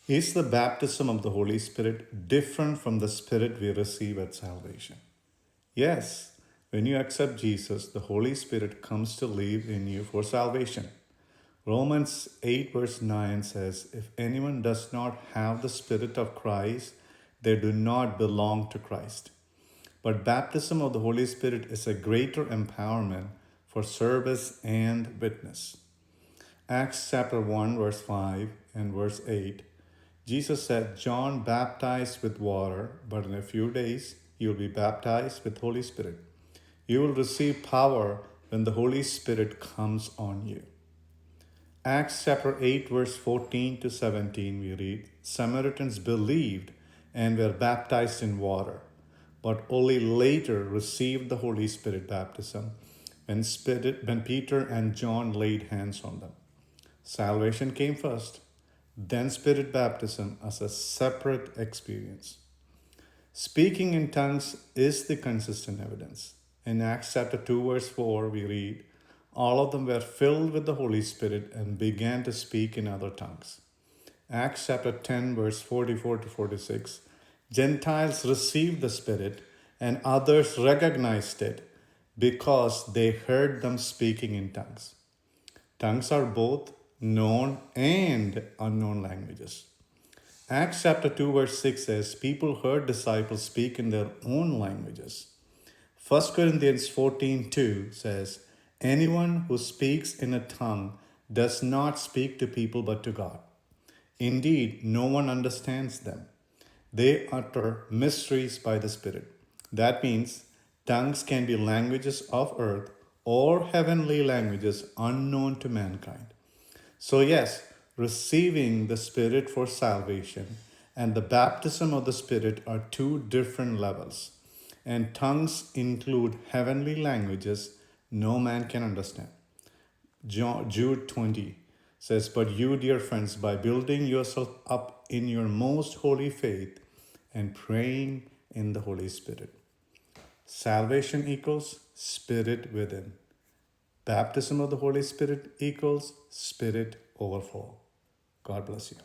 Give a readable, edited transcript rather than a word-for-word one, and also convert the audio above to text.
Is the baptism of the Holy Spirit different from the Spirit we receive at salvation? Yes, when you accept Jesus, the Holy Spirit comes to live in you for salvation. Romans 8, verse 9 says, if anyone does not have the Spirit of Christ, they do not belong to Christ. But baptism of the Holy Spirit is a greater empowerment for service and witness. Acts chapter 1, verse 5 and verse 8, Jesus said, John baptized with water, but in a few days you will be baptized with Holy Spirit. You will receive power when the Holy Spirit comes on you. Acts chapter 8, verse 14 to 17, we read, Samaritans believed and were baptized in water, but only later received the Holy Spirit baptism when Peter and John laid hands on them. Salvation came first, then Spirit baptism as a separate experience. Speaking in tongues is the consistent evidence. In Acts chapter 2, verse 4, we read, all of them were filled with the Holy Spirit and began to speak in other tongues. Acts chapter 10, verse 44 to 46, Gentiles received the Spirit and others recognized it because they heard them speaking in tongues. Tongues are both known and unknown languages. Acts chapter 2, verse 6 says, people heard disciples speak in their own languages. 1 Corinthians 14:2 says, anyone who speaks in a tongue does not speak to people but to God. Indeed, no one understands them. They utter mysteries by the Spirit. That means tongues can be languages of earth or heavenly languages unknown to mankind. So, yes, receiving the Spirit for salvation and the baptism of the Spirit are two different levels. And tongues include heavenly languages no man can understand. Jude 20 says, but you, dear friends, by building yourself up in your most holy faith and praying in the Holy Spirit. Salvation equals Spirit within. Baptism of the Holy Spirit equals Spirit overflow. God bless you.